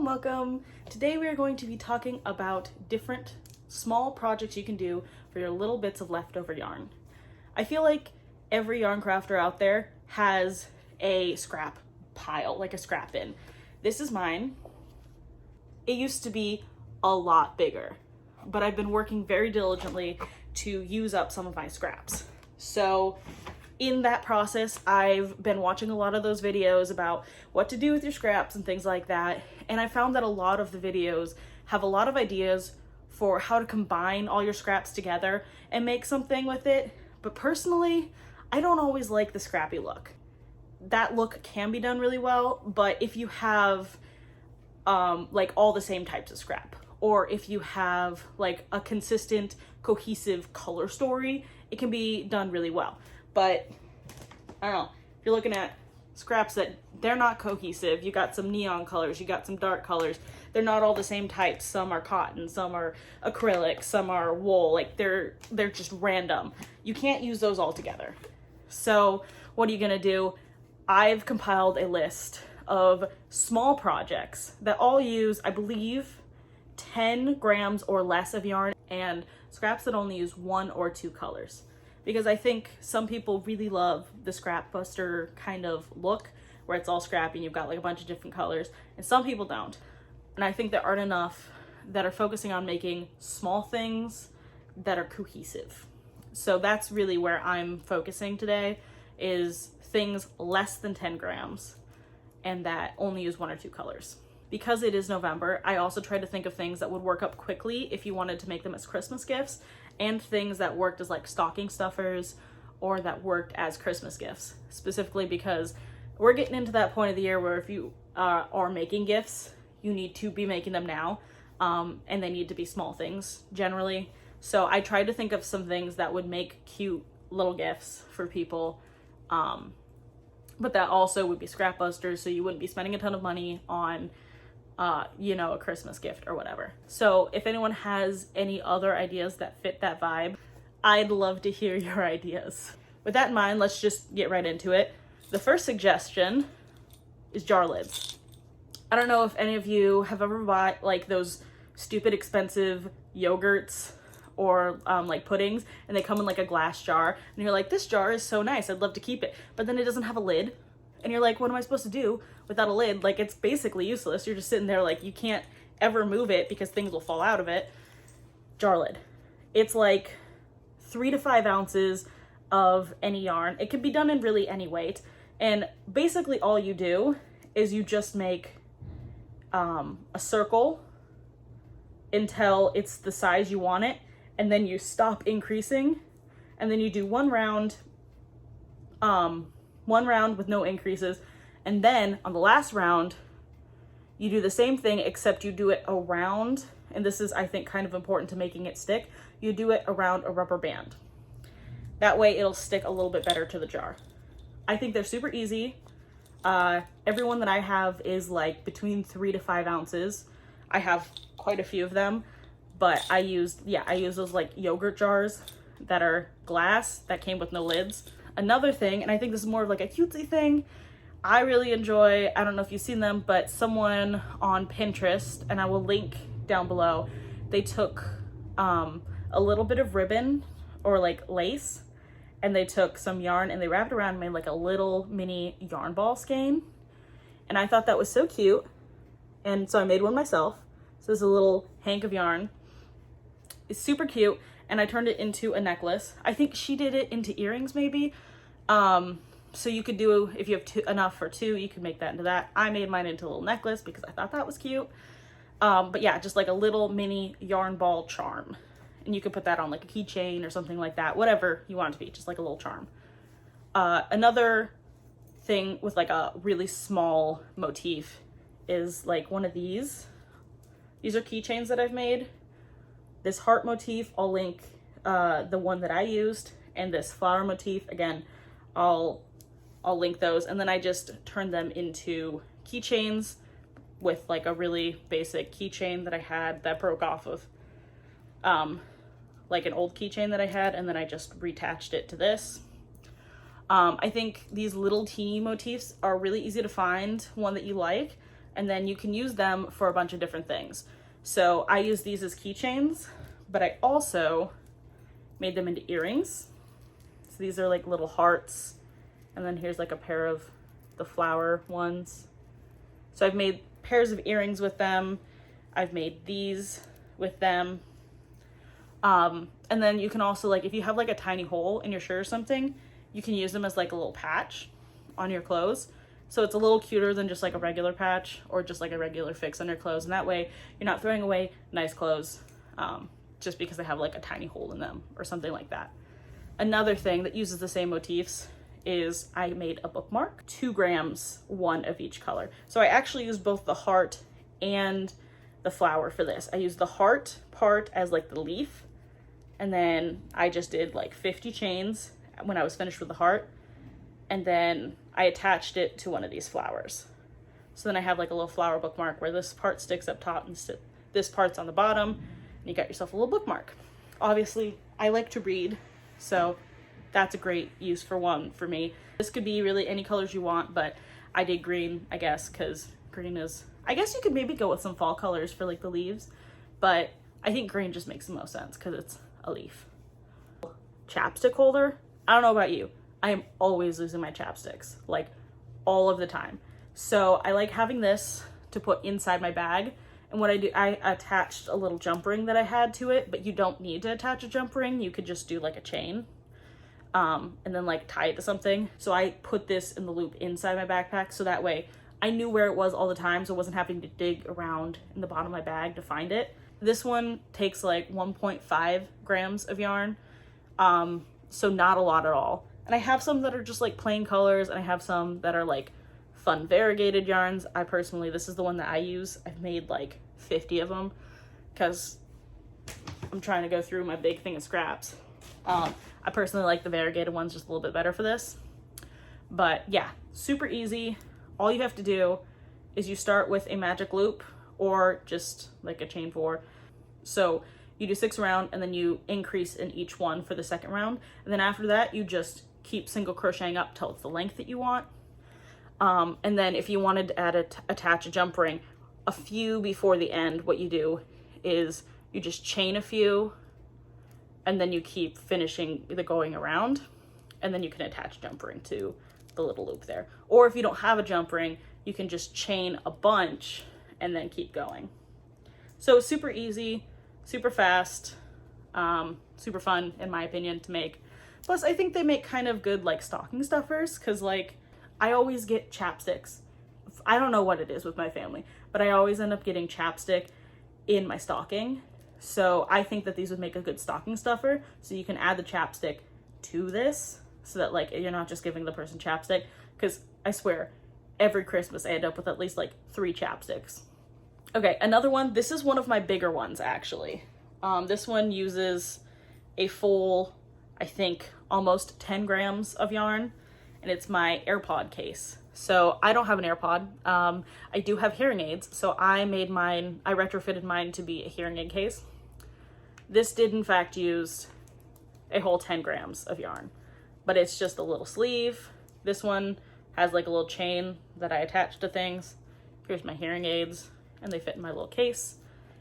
Welcome. Today we are going to be talking about different small projects you can do for your little bits of leftover yarn. I feel like every yarn crafter out there has a scrap pile, like a scrap bin. This is mine. It used to be a lot bigger, but I've been working very diligently to use up some of my scraps. So in that process, I've been watching a lot of those videos about what to do with your scraps and things like that. And I found that a lot of the videos have a lot of ideas for how to combine all your scraps together and make something with it. But personally, I don't always like the scrappy look. That look can be done really well, but if you have like all the same types of scrap, or if you have like a consistent, cohesive color story, it can be done really well. But I don't know, if you're looking at scraps that they're not cohesive, you got some neon colors, you got some dark colors, they're not all the same types. Some are cotton, some are acrylic, some are wool, like they're just random. You can't use those all together. So what are you gonna do? I've compiled a list of small projects that all use, I believe, 10 grams or less of yarn and scraps that only use 1 or 2 colors. Because I think some people really love the scrap buster kind of look where it's all scrappy and you've got like a bunch of different colors, and some people don't. And I think there aren't enough that are focusing on making small things that are cohesive. So that's really where I'm focusing today, is things less than 10 grams and that only use 1 or 2 colors. Because it is November, I also tried to think of things that would work up quickly if you wanted to make them as Christmas gifts, and things that worked as like stocking stuffers or that worked as Christmas gifts, specifically because we're getting into that point of the year where if you are making gifts, you need to be making them now, and they need to be small things generally. So I tried to think of some things that would make cute little gifts for people, but that also would be scrap busters, so you wouldn't be spending a ton of money on a Christmas gift or whatever. So if anyone has any other ideas that fit that vibe, I'd love to hear your ideas. With that in mind, let's just get right into it. The first suggestion is jar lids. I don't know if any of you have ever bought like those stupid expensive yogurts or like puddings, and they come in like a glass jar, and you're like, this jar is so nice, I'd love to keep it, but then it doesn't have a lid. And you're like, what am I supposed to do without a lid? Like, it's basically useless. You're just sitting there like, you can't ever move it because things will fall out of it. Jar lid. It's like 3 to 5 ounces of any yarn. It can be done in really any weight. And basically all you do is you just make a circle until it's the size you want it. And then you stop increasing. And then you do one round with no increases, and then on the last round you do the same thing, except you do it around, and this is I think kind of important to making it stick, you do it around a rubber band. That way it'll stick a little bit better to the jar. I think they're super easy. Every one that I have is like between 3 to 5 ounces. I have quite a few of them, but I use those like yogurt jars that are glass that came with no lids. Another thing, and I think this is more of like a cutesy thing, I really enjoy, I don't know if you've seen them, but someone on Pinterest, and I will link down below, they took a little bit of ribbon or like lace, and they took some yarn and they wrapped it around and made like a little mini yarn ball skein. And I thought that was so cute. And so I made one myself. So this is a little hank of yarn. It's super cute. And I turned it into a necklace. I think she did it into earrings maybe. So you could do, if you have enough for 2, you could make that into that. I made mine into a little necklace because I thought that was cute. But yeah, just like a little mini yarn ball charm. And you could put that on like a keychain or something like that, whatever you want it to be, just like a little charm. Another thing with like a really small motif is like one of these. These are keychains that I've made. This heart motif, I'll link the one that I used, and this flower motif, again, I'll link those. And then I just turned them into keychains with like a really basic keychain that I had that broke off of like an old keychain that I had, and then I just reattached it to this. I think these little teeny motifs are really easy to find one that you like. and then you can use them for a bunch of different things. So I use these as keychains, but I also made them into earrings. So these are like little hearts, and then here's like a pair of the flower ones. So I've made pairs of earrings with them. I've made these with them. And then you can also, like, if you have like a tiny hole in your shirt or something, you can use them as like a little patch on your clothes. So it's a little cuter than just like a regular patch or just like a regular fix on your clothes. And that way you're not throwing away nice clothes just because they have like a tiny hole in them or something like that. Another thing that uses the same motifs is I made a bookmark, 2 grams, one of each color. So I actually used both the heart and the flower for this. I used the heart part as like the leaf, and then I just did like 50 chains when I was finished with the heart, and then I attached it to one of these flowers. So then I have like a little flower bookmark where this part sticks up top and this part's on the bottom, and you got yourself a little bookmark. Obviously, I like to read, so that's a great use for one for me. This could be really any colors you want, but I did green, I guess, because green is, I guess you could maybe go with some fall colors for like the leaves, but I think green just makes the most sense because it's a leaf. Chapstick holder. I don't know about you. I am always losing my chapsticks, like all of the time. So I like having this to put inside my bag. And what I do, I attached a little jump ring that I had to it, but you don't need to attach a jump ring. You could just do like a chain and then like tie it to something. So I put this in the loop inside my backpack so that way I knew where it was all the time, so I wasn't having to dig around in the bottom of my bag to find it. This one takes like 1.5 grams of yarn, so not a lot at all. And I have some that are just like plain colors, and I have some that are like fun variegated yarns. I personally, this is the one that I use. I've made like 50 of them because I'm trying to go through my big thing of scraps. I personally like the variegated ones just a little bit better for this. But yeah, super easy. All you have to do is you start with a magic loop or just like a chain 4. So you do 6 rounds and then you increase in each one for the second round. And then after that, you just keep single crocheting up till it's the length that you want. And then if you wanted to attach a jump ring, a few before the end, what you do is you just chain a few and then you keep finishing the going around, and then you can attach a jump ring to the little loop there. Or if you don't have a jump ring, you can just chain a bunch and then keep going. So super easy, super fast, super fun in my opinion to make. Plus I think they make kind of good like stocking stuffers, because like I always get chapsticks. I don't know what it is with my family, but I always end up getting chapstick in my stocking. So I think that these would make a good stocking stuffer. So you can add the chapstick to this so that like you're not just giving the person chapstick, because I swear every Christmas I end up with at least like 3 chapsticks. Okay, another one. This is one of my bigger ones actually. This one uses a full, I think almost 10 grams of yarn, and it's my Airpod case. So I don't have an Airpod. I do have hearing aids, so I retrofitted mine to be a hearing aid case. This did in fact use a whole 10 grams of yarn, but it's just a little sleeve. This one has like a little chain that I attach to things. Here's my hearing aids, and they fit in my little case.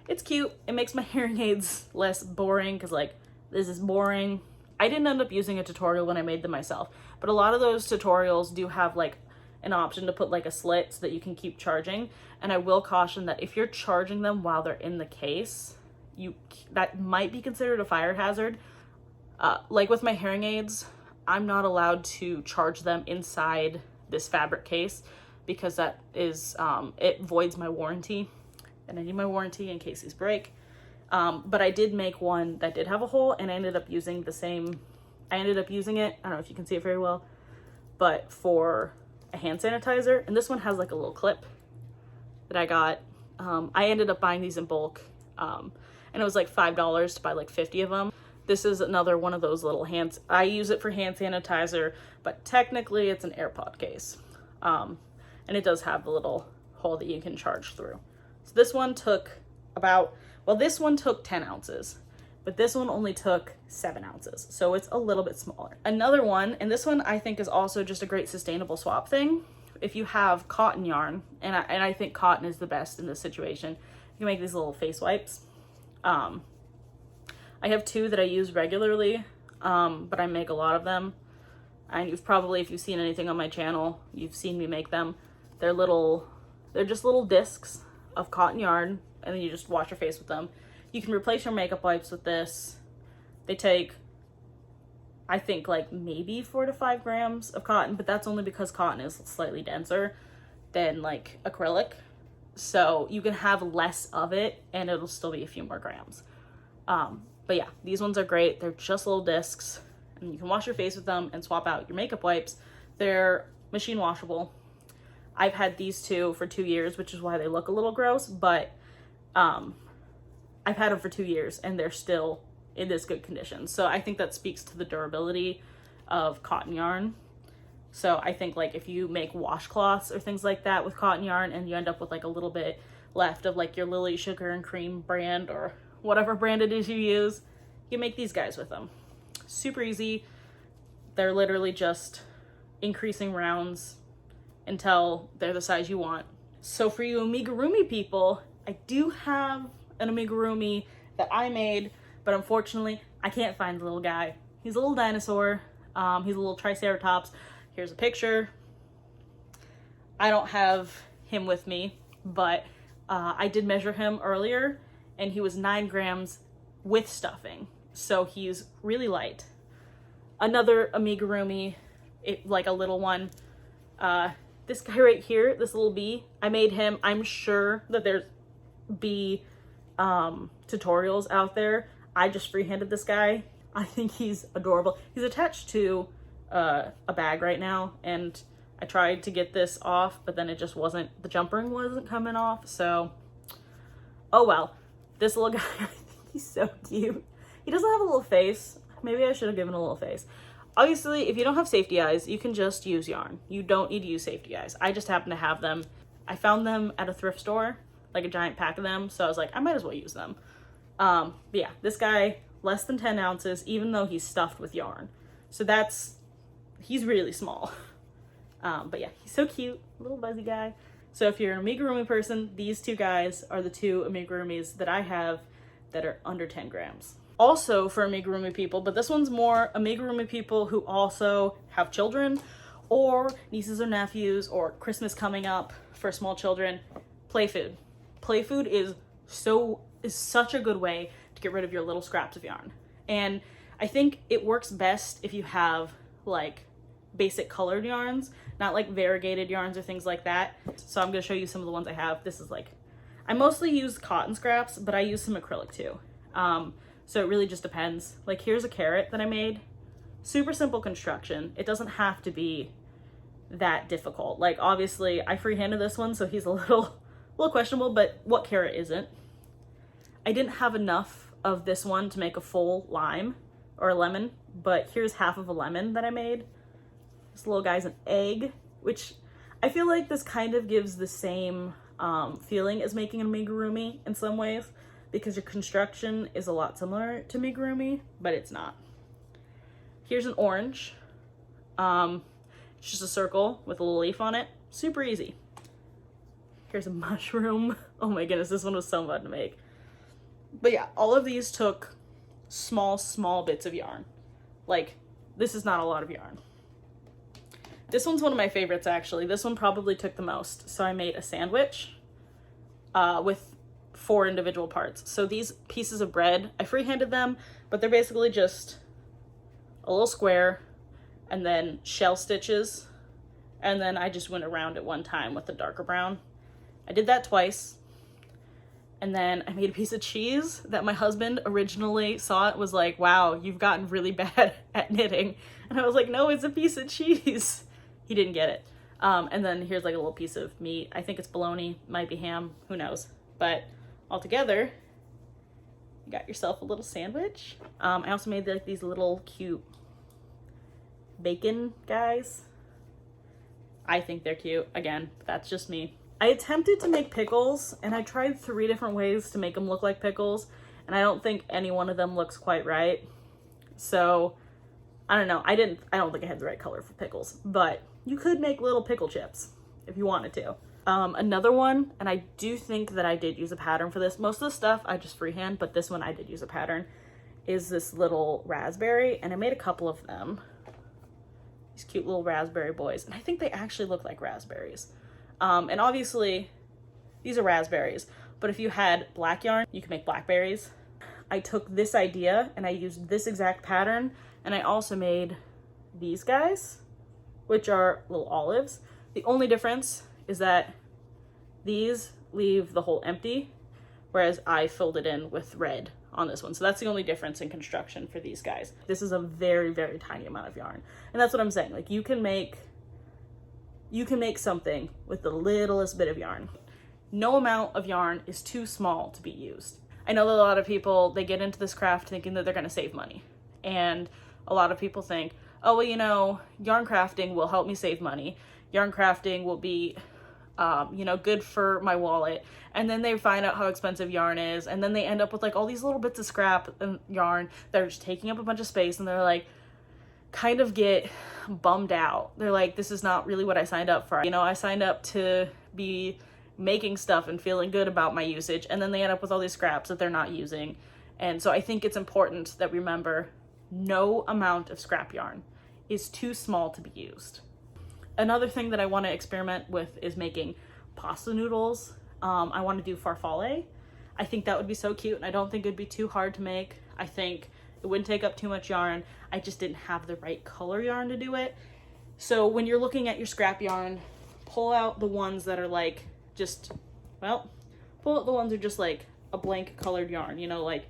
It's cute. It makes my hearing aids less boring, because like this is boring. I didn't end up using a tutorial when I made them myself, but a lot of those tutorials do have like an option to put like a slit so that you can keep charging. And I will caution that if you're charging them while they're in the case, that might be considered a fire hazard. Like with my hearing aids, I'm not allowed to charge them inside this fabric case, because that is, it voids my warranty, and I need my warranty in case these break. But I did make one that did have a hole, and I ended up using it, I don't know if you can see it very well, but for a hand sanitizer. And this one has like a little clip that I got. I ended up buying these in bulk, and it was like $5 to buy like 50 of them. This is another one of those little hands. I use it for hand sanitizer, but technically it's an Airpod case. And it does have the little hole that you can charge through. So this one took this one took 10 ounces, but this one only took 7 ounces. So it's a little bit smaller. Another one, and this one I think is also just a great sustainable swap thing, if you have cotton yarn, and I think cotton is the best in this situation, you can make these little face wipes. I have 2 that I use regularly, but I make a lot of them. And you've probably, if you've seen anything on my channel, you've seen me make them. They're just little discs of cotton yarn, and then you just wash your face with them. You can replace your makeup wipes with this. They take, I think, like maybe 4 to 5 grams of cotton, but that's only because cotton is slightly denser than like acrylic. So you can have less of it and it'll still be a few more grams. But yeah, these ones are great. They're just little discs and you can wash your face with them and swap out your makeup wipes. They're machine washable. I've had these 2 for 2 years, which is why they look a little gross, but I've had them for 2 years and they're still in this good condition. So I think that speaks to the durability of cotton yarn. So I think like if you make washcloths or things like that with cotton yarn and you end up with like a little bit left of like your Lily Sugar and Cream brand or whatever brand it is you use, you make these guys with them. Super easy. They're literally just increasing rounds until they're the size you want. So for you amigurumi people, I do have an amigurumi that I made, but unfortunately I can't find the little guy. He's a little dinosaur. He's a little triceratops. Here's a picture. I don't have him with me, but I did measure him earlier and he was 9 grams with stuffing. So he's really light. Another amigurumi, like a little one. This guy right here, this little bee, I made him. I'm sure that there's bee tutorials out there. I just freehanded this guy. I think he's adorable. He's attached to a bag right now, and I tried to get this off, but then it just wasn't, the jump ring wasn't coming off, so oh well. This little guy, I think he's so cute. He doesn't have a little face. Maybe I should have given a little face. Obviously, if you don't have safety eyes, you can just use yarn. You don't need to use safety eyes. I just happen to have them. I found them at a thrift store, like a giant pack of them, so I was like, I might as well use them. But yeah, this guy, less than 10 ounces, even though he's stuffed with yarn. So he's really small. But yeah, he's so cute, little buzzy guy. So if you're an amigurumi person, these 2 guys are the 2 amigurumis that I have that are under 10 grams. Also for amigurumi people, but this one's more amigurumi people who also have children or nieces or nephews or Christmas coming up for small children, play food. Play food is such a good way to get rid of your little scraps of yarn. And I think it works best if you have like basic colored yarns, not like variegated yarns or things like that. So I'm going to show you some of the ones I have. This is like, I mostly use cotton scraps, but I use some acrylic too. So it really just depends. Like here's a carrot that I made. Super simple construction. It doesn't have to be that difficult. Like obviously I freehanded this one, so he's a little questionable, but what carrot isn't? I didn't have enough of this one to make a full lime or a lemon, but here's half of a lemon that I made. This little guy's an egg, which I feel like this kind of gives the same feeling as making an amigurumi in some ways, because your construction is a lot similar to amigurumi, but it's not. Here's an orange. It's just a circle with a little leaf on it. Super easy. Here's a mushroom. Oh my goodness, this one was so fun to make. But yeah, all of these took small bits of yarn. Like, this is not a lot of yarn. This one's one of my favorites, actually. This one probably took the most. So I made a sandwich with 4 individual parts. So these pieces of bread, I freehanded them, but they're basically just a little square and then shell stitches. And then I just went around it one time with the darker brown. I did that twice. And then I made a piece of cheese that my husband originally saw it, was like, wow, you've gotten really bad at knitting. And I was like, no, it's a piece of cheese. He didn't get it. And then here's like a little piece of meat. I think it's bologna, might be ham, who knows. But all together, you got yourself a little sandwich. I also made like these little cute bacon guys. I think they're cute. Again, that's just me. I attempted to make pickles, and I tried 3 different ways to make them look like pickles, and I don't think any one of them looks quite right. So, I don't know. I don't think I had the right color for pickles, but you could make little pickle chips. if you wanted to. Another one, and I do think that I did use a pattern for this. Most of the stuff I just freehand, but this one I did use a pattern, is this little raspberry, and I made a couple of them. These cute little raspberry boys, and I think they actually look like raspberries. And obviously, these are raspberries, but if you had black yarn, you could make blackberries. I took this idea and I used this exact pattern, and I also made these guys, which are little olives. The only difference is that these leave the hole empty, whereas I filled it in with red on this one. So that's the only difference in construction for these guys. This is a very, very tiny amount of yarn. And that's what I'm saying. Like you can make something with the littlest bit of yarn. No amount of yarn is too small to be used. I know that a lot of people, they get into this craft thinking that they're gonna save money. And a lot of people think, oh, well, you know, yarn crafting will help me save money. Yarn crafting will be, you know, good for my wallet. And then they find out how expensive yarn is. And then they end up with like all these little bits of scrap and yarn that are just taking up a bunch of space. And they're like, kind of get bummed out. They're like, this is not really what I signed up for. You know, I signed up to be making stuff and feeling good about my usage. And then they end up with all these scraps that they're not using. And so I think it's important that we remember no amount of scrap yarn is too small to be used. Another thing that I want to experiment with is making pasta noodles. I want to do farfalle. I think that would be so cute, and I don't think it'd be too hard to make. I think it wouldn't take up too much yarn. I just didn't have the right color yarn to do it. So when you're looking at your scrap yarn, pull out the ones that are like just, well, pull out the ones that are just like a blank colored yarn, you know, like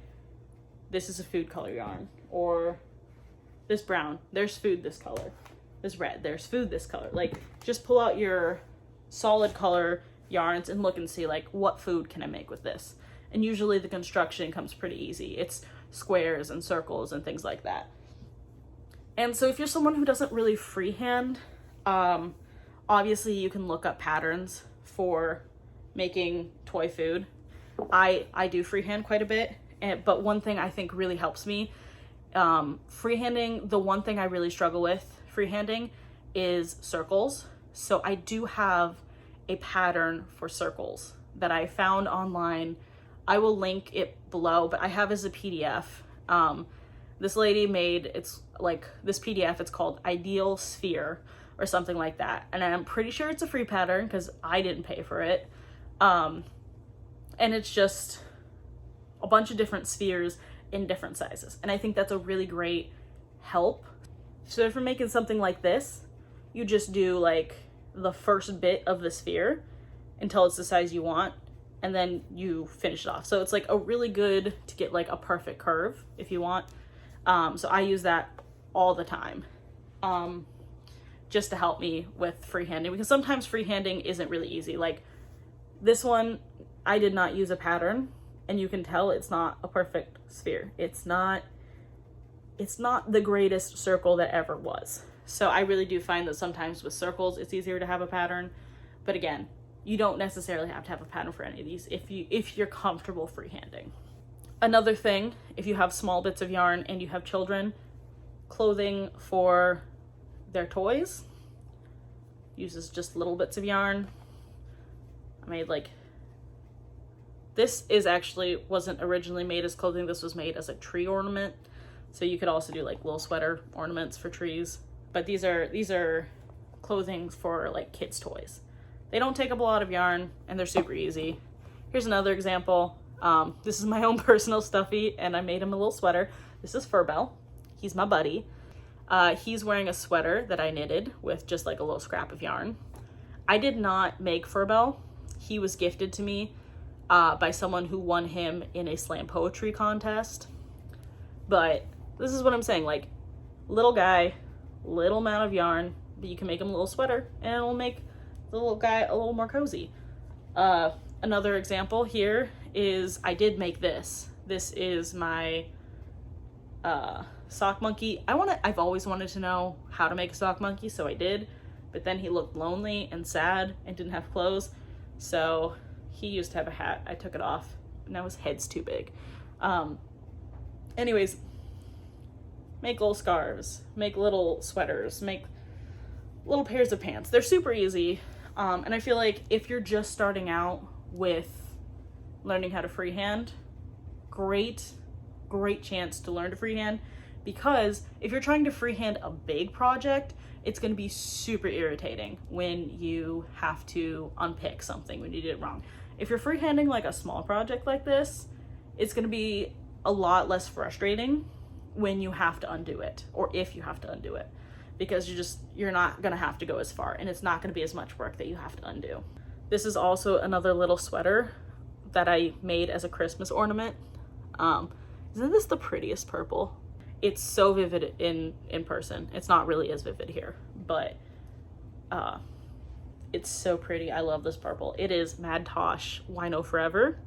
this is a food color yarn, or this brown, there's food this color. This red, there's food this color. Like just pull out your solid color yarns and look and see like what food can I make with this. And usually the construction comes pretty easy. It's squares and circles and things like that. And so if you're someone who doesn't really freehand, obviously you can look up patterns for making toy food. I do freehand quite a bit, but one thing I think really helps me, freehanding, the one thing I really struggle with freehanding is circles. So I do have a pattern for circles that I found online. I will link it below, but I have as a PDF. This lady made, it's like this PDF, it's called Ideal Sphere or something like that. And I'm pretty sure it's a free pattern because I didn't pay for it. And it's just a bunch of different spheres in different sizes. And I think that's a really great help. So if you're making something like this, you just do like the first bit of the sphere until it's the size you want, and then you finish it off. So it's like a really good to get like a perfect curve if you want. So I use that all the time, just to help me with freehanding, because sometimes freehanding isn't really easy. Like this one, I did not use a pattern, and you can tell it's not a perfect sphere. It's not the greatest circle that ever was. So I really do find that sometimes with circles, it's easier to have a pattern. But again, you don't necessarily have to have a pattern for any of these if you're comfortable freehanding. Another thing, if you have small bits of yarn and you have children, clothing for their toys uses just little bits of yarn. I made like, this is actually wasn't originally made as clothing. This was made as a tree ornament. So you could also do like little sweater ornaments for trees. But these are clothing for like kids' toys. They don't take up a lot of yarn and they're super easy. Here's another example. This is my own personal stuffy, and I made him a little sweater. This is Furbell. He's my buddy. He's wearing a sweater that I knitted with just like a little scrap of yarn. I did not make Furbell. He was gifted to me by someone who won him in a slam poetry contest. But this is what I'm saying, like little guy, little amount of yarn, but you can make him a little sweater and it'll make the little guy a little more cozy. Another example here is I did make this. This is my sock monkey. I've always wanted to know how to make a sock monkey, so I did, but then he looked lonely and sad and didn't have clothes. So he used to have a hat. I took it off, but now his head's too big. Anyways, make little scarves, make little sweaters, make little pairs of pants. They're super easy. And I feel like if you're just starting out with learning how to freehand, great chance to learn to freehand, because if you're trying to freehand a big project, it's going to be super irritating when you have to unpick something when you did it wrong. If you're freehanding like a small project like this, it's going to be a lot less frustrating when you have to undo it, or if you have to undo it, because you're not going to have to go as far, and it's not going to be as much work that you have to undo. This is also another little sweater that I made as a Christmas ornament. Isn't this the prettiest purple? It's so vivid in person. It's not really as vivid here, but it's so pretty. I love this purple. It is Mad Tosh Wino Forever,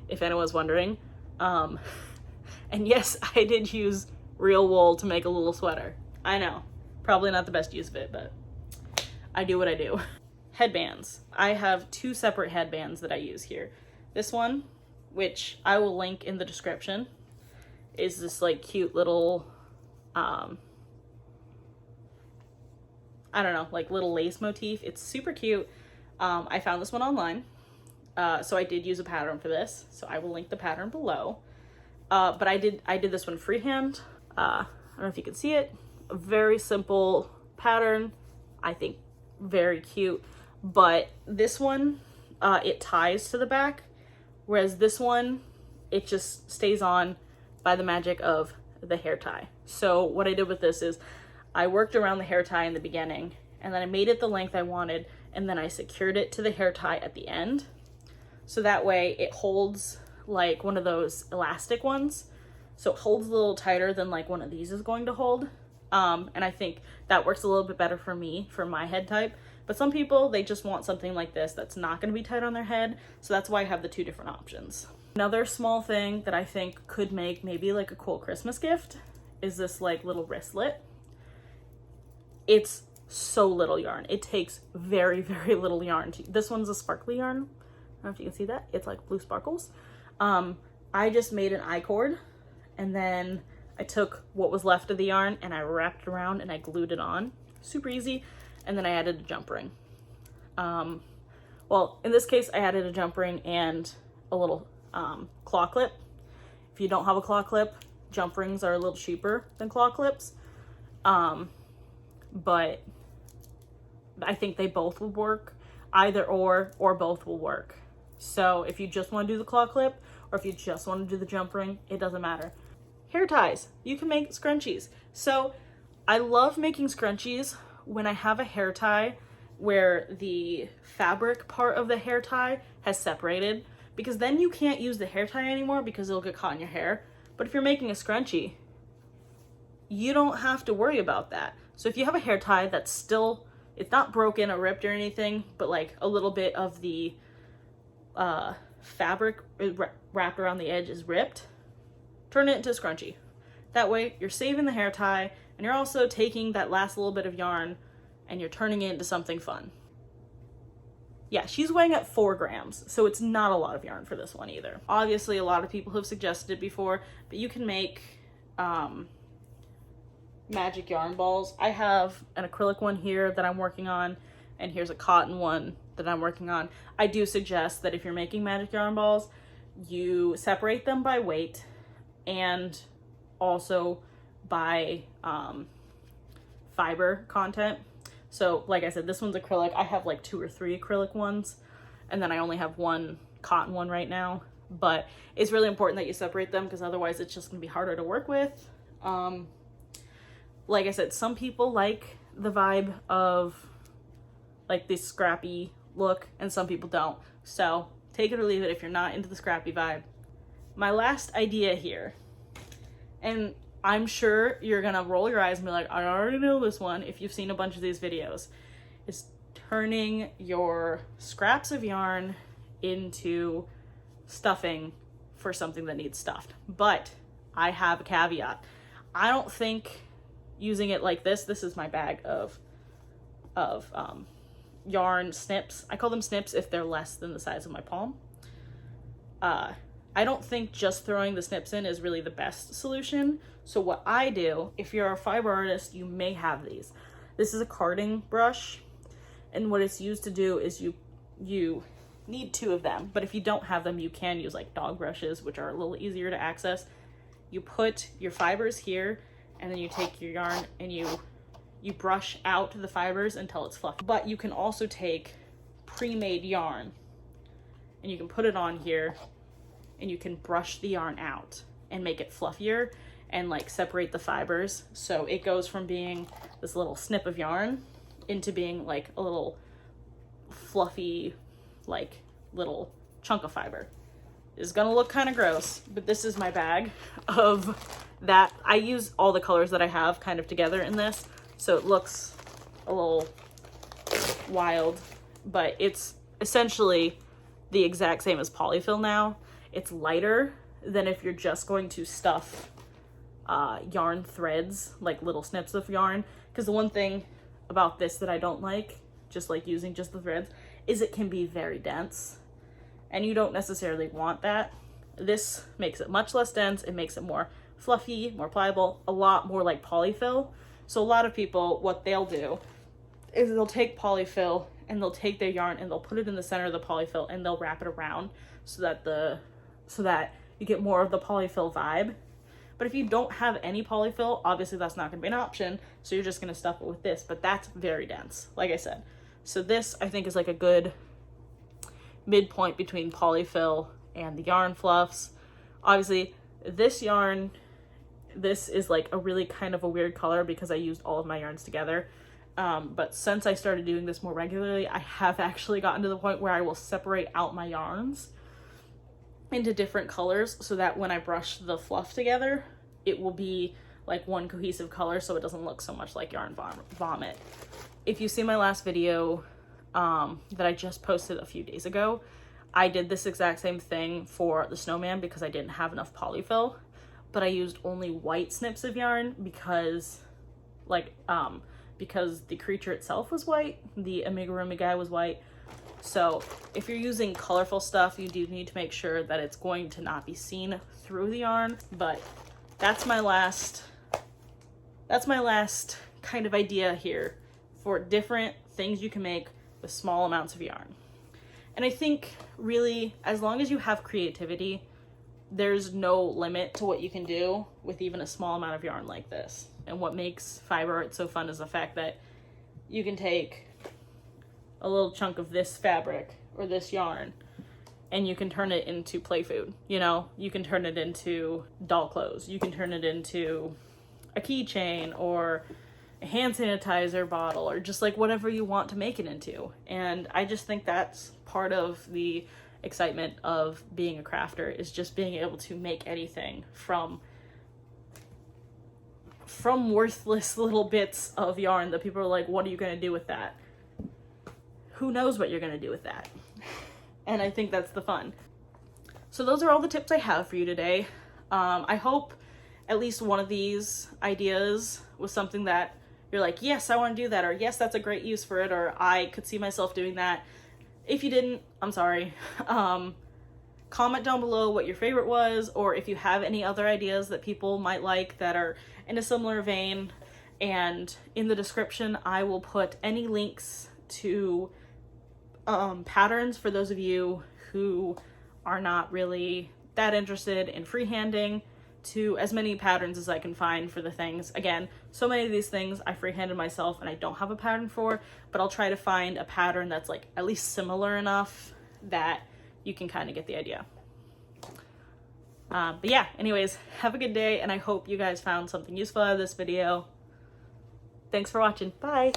if anyone's wondering. And yes, I did use real wool to make a little sweater. I know, probably not the best use of it, but I do what I do. Headbands. I have 2 separate headbands that I use here. This one, which I will link in the description, is this like cute little, I don't know, like little lace motif. It's super cute. I found this one online. So I did use a pattern for this. So I will link the pattern below. But I did this one freehand. I don't know if you can see it. A very simple pattern. I think very cute. But this one, it ties to the back. Whereas this one, it just stays on by the magic of the hair tie. So what I did with this is I worked around the hair tie in the beginning, and then I made it the length I wanted, and then I secured it to the hair tie at the end. So that way it holds like one of those elastic ones. So it holds a little tighter than like one of these is going to hold. And I think that works a little bit better for me, for my head type. But some people, they just want something like this that's not going to be tight on their head. So that's why I have the 2 different options. Another small thing that I think could make maybe like a cool Christmas gift is this like little wristlet. It's so little yarn. It takes very, very little yarn. This one's a sparkly yarn. I don't know if you can see that. It's like blue sparkles. I just made an I-cord, and then I took what was left of the yarn and I wrapped it around and I glued it on. Super easy. And then I added a jump ring. Well, in this case, I added a jump ring and a little claw clip. If you don't have a claw clip, jump rings are a little cheaper than claw clips. But I think they both would work. Either or both will work. So if you just want to do the claw clip, or if you just want to do the jump ring, it doesn't matter. Hair ties. You can make scrunchies. So I love making scrunchies when I have a hair tie where the fabric part of the hair tie has separated, because then you can't use the hair tie anymore because it'll get caught in your hair. But if you're making a scrunchie, you don't have to worry about that. So if you have a hair tie that's still, it's not broken or ripped or anything, but like a little bit of the fabric wrapped around the edge is ripped, turn it into a scrunchie. That way you're saving the hair tie, and you're also taking that last little bit of yarn and you're turning it into something fun. Yeah, she's weighing at 4 grams, so it's not a lot of yarn for this one either. Obviously, a lot of people have suggested it before, but you can make magic yarn balls. I have an acrylic one here that I'm working on, and here's a cotton one that I'm working on. I do suggest that if you're making magic yarn balls, you separate them by weight and also by fiber content. So like I said, this one's acrylic. I have like 2 or 3 acrylic ones, and then I only have 1 cotton one right now. But it's really important that you separate them, because otherwise it's just gonna be harder to work with. Like I said, some people like the vibe of like this scrappy look, and some people don't. So take it or leave it if you're not into the scrappy vibe. My last idea here, and I'm sure you're gonna roll your eyes and be like, I already know this one if you've seen a bunch of these videos, is turning your scraps of yarn into stuffing for something that needs stuffed. But I have a caveat. I don't think using it like this is my bag of yarn snips. I call them snips if they're less than the size of my palm. I don't think just throwing the snips in is really the best solution. So what I do, if you're a fiber artist, you may have these. This is a carding brush, And what it's used to do is you need 2 of them, but if you don't have them, you can use like dog brushes, which are a little easier to access. You put your fibers here, and then you take your yarn and you brush out the fibers until it's fluffy. But you can also take pre-made yarn and you can put it on here, and you can brush the yarn out and make it fluffier and like separate the fibers. So it goes from being this little snip of yarn into being like a little fluffy, like little chunk of fiber. It's gonna look kind of gross, but this is my bag of that. I use all the colors that I have kind of together in this, so it looks a little wild, but it's essentially the exact same as polyfill now. It's lighter than if you're just going to stuff yarn threads, like little snips of yarn. Because the one thing about this that I don't like, just like using just the threads, is it can be very dense, and you don't necessarily want that. This makes it much less dense. It makes it more fluffy, more pliable, a lot more like polyfill. So a lot of people, what they'll do is they'll take polyfill and they'll take their yarn and they'll put it in the center of the polyfill and they'll wrap it around so that you get more of the polyfill vibe. But if you don't have any polyfill, obviously that's not going to be an option, so you're just going to stuff it with this, but that's very dense, like I said. So this, I think, is like a good midpoint between polyfill and the yarn fluffs. Obviously, this yarn, this is like a really kind of a weird color because I used all of my yarns together. But since I started doing this more regularly, I have actually gotten to the point where I will separate out my yarns into different colors so that when I brush the fluff together, it will be like one cohesive color so it doesn't look so much like yarn vomit. If you see my last video that I just posted a few days ago, I did this exact same thing for the snowman because I didn't have enough polyfill, but I used only white snips of yarn because the creature itself was white, the amigurumi guy was white. So if you're using colorful stuff, you do need to make sure that it's going to not be seen through the yarn. But that's my last kind of idea here for different things you can make with small amounts of yarn. And I think really, as long as you have creativity, there's no limit to what you can do with even a small amount of yarn like this. And what makes fiber art so fun is the fact that you can take a little chunk of this fabric or this yarn and you can turn it into play food. You know, you can turn it into doll clothes. You can turn it into a keychain or a hand sanitizer bottle or just like whatever you want to make it into. And I just think that's part of the excitement of being a crafter, is just being able to make anything from worthless little bits of yarn that people are like, what are you going to do with that? Who knows what you're going to do with that? And I think that's the fun. So those are all the tips I have for you today. I hope at least one of these ideas was something that you're like, yes, I want to do that, or yes, that's a great use for it, or I could see myself doing that. If you didn't, I'm sorry. Comment down below what your favorite was, or if you have any other ideas that people might like that are in a similar vein. And in the description, I will put any links to patterns for those of you who are not really that interested in freehanding, to as many patterns as I can find for the things. Again, so many of these things I freehanded myself and I don't have a pattern for, but I'll try to find a pattern that's like at least similar enough that you can kind of get the idea. But yeah, anyways, have a good day, and I hope you guys found something useful out of this video. Thanks for watching. Bye.